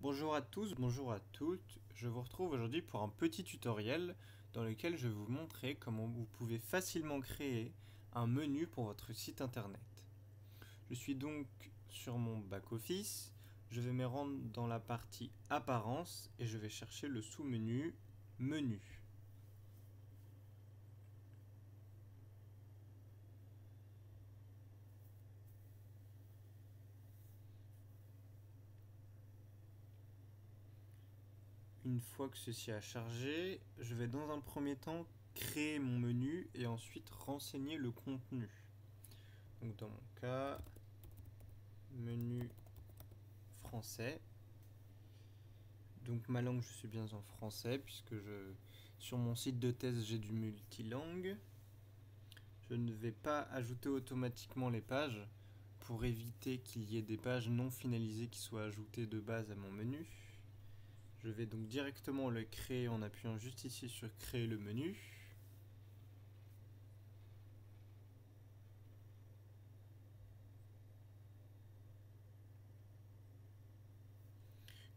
Bonjour à tous, bonjour à toutes, je vous retrouve aujourd'hui pour un petit tutoriel dans lequel je vais vous montrer comment vous pouvez facilement créer un menu pour votre site internet. Je suis donc sur mon back-office, je vais me rendre dans la partie apparence et je vais chercher le sous-menu menu. Une fois que ceci a chargé, je vais dans un premier temps créer mon menu et ensuite renseigner le contenu. Donc dans mon cas, menu français. Donc ma langue, je suis bien en français puisque sur mon site de thèse j'ai du multilangue. Je ne vais pas ajouter automatiquement les pages pour éviter qu'il y ait des pages non finalisées qui soient ajoutées de base à mon menu. Je vais donc directement le créer en appuyant juste ici sur créer le menu.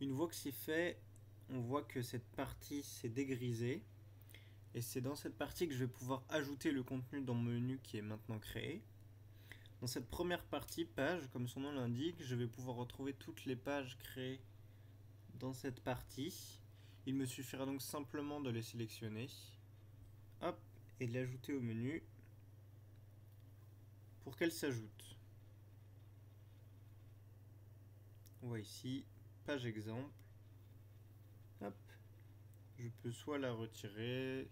Une fois que c'est fait, on voit que cette partie s'est dégrisée. Et c'est dans cette partie que je vais pouvoir ajouter le contenu dans mon menu qui est maintenant créé. Dans cette première partie, page, comme son nom l'indique, je vais pouvoir retrouver toutes les pages créées dans cette partie. Il me suffira donc simplement de les sélectionner, hop, et de l'ajouter au menu pour qu'elle s'ajoute. On voit ici, page exemple. Hop, je peux soit la retirer,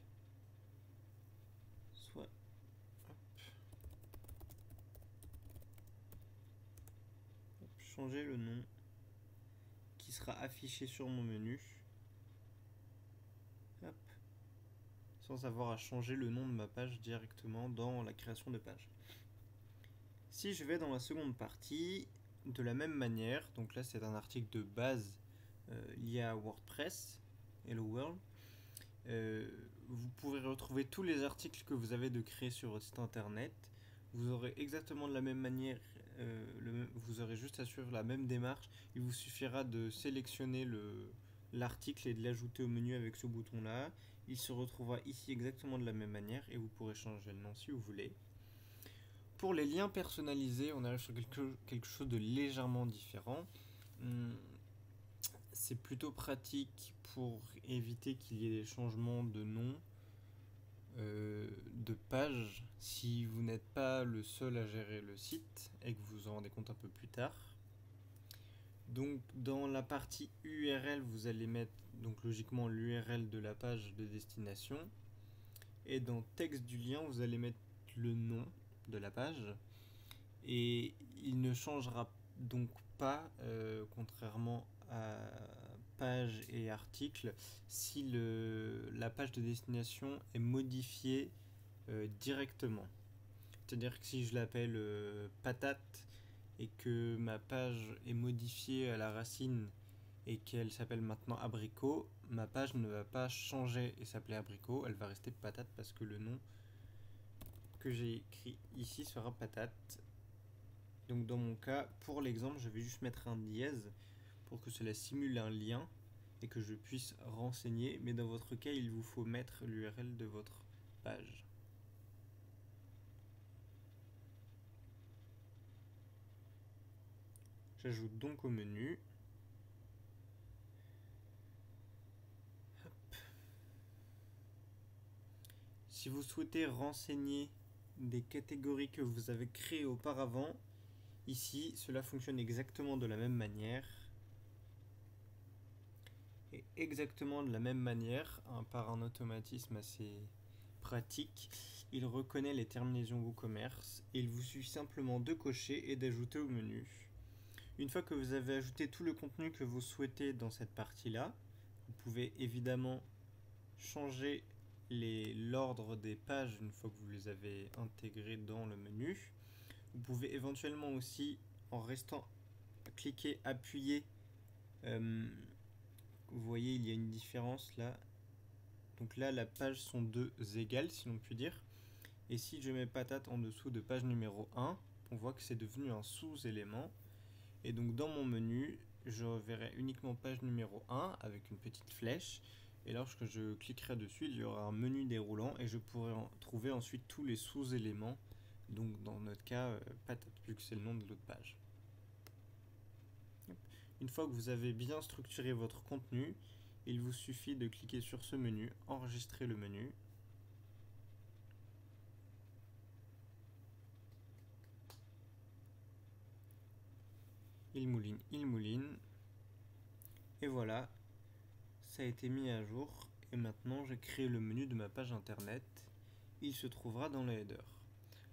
soit changer le nom qui sera affiché sur mon menu. Hop, sans avoir à changer le nom de ma page directement dans la création de page. Si je vais dans la seconde partie, de la même manière, donc là c'est un article de base lié à WordPress, Hello World, vous pourrez retrouver tous les articles que vous avez de créer sur votre site internet. Vous aurez exactement de la même manière, vous aurez juste à suivre la même démarche. Il vous suffira de sélectionner l'article et de l'ajouter au menu avec ce bouton là. Il se retrouvera ici exactement de la même manière et vous pourrez changer le nom si vous voulez. Pour les liens personnalisés, on arrive sur quelque chose de légèrement différent. C'est plutôt pratique pour éviter qu'il y ait des changements de nom, de page, si vous n'êtes pas le seul à gérer le site et que vous vous en rendez compte un peu plus tard. Donc dans la partie URL, vous allez mettre donc logiquement l'URL de la page de destination. Et dans texte du lien, vous allez mettre le nom de la page. Et il ne changera donc pas, contrairement à page et article, si la page de destination est modifiée directement. C'est-à-dire que si je l'appelle patate et que ma page est modifiée à la racine et qu'elle s'appelle maintenant abricot, ma page ne va pas changer et s'appeler abricot, elle va rester patate parce que le nom que j'ai écrit ici sera patate. Donc dans mon cas, pour l'exemple, je vais juste mettre un dièse pour que cela simule un lien et que je puisse renseigner. Mais dans votre cas, il vous faut mettre l'URL de votre page. J'ajoute donc au menu. Hop. Si vous souhaitez renseigner des catégories que vous avez créées auparavant, ici, cela fonctionne exactement de la même manière. Et exactement de la même manière, par un automatisme assez pratique, il reconnaît les terminaisons WooCommerce et il vous suffit simplement de cocher et d'ajouter au menu. Une fois que vous avez ajouté tout le contenu que vous souhaitez dans cette partie-là, vous pouvez évidemment changer l'ordre des pages une fois que vous les avez intégrées dans le menu. Vous pouvez éventuellement aussi, en restant cliqué, appuyer, vous voyez il y a une différence là. Donc là la page sont deux égales si l'on peut dire. Et si je mets patate en dessous de page numéro 1, on voit que c'est devenu un sous-élément. Et donc dans mon menu, je verrai uniquement page numéro 1 avec une petite flèche. Et lorsque je cliquerai dessus, il y aura un menu déroulant et je pourrai trouver ensuite tous les sous-éléments. Donc dans notre cas, patate, vu que c'est le nom de l'autre page. Une fois que vous avez bien structuré votre contenu, il vous suffit de cliquer sur ce menu, enregistrer le menu. Il mouline, il mouline. Et voilà, ça a été mis à jour. Et maintenant, j'ai créé le menu de ma page internet. Il se trouvera dans le header.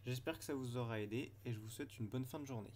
J'espère que ça vous aura aidé et je vous souhaite une bonne fin de journée.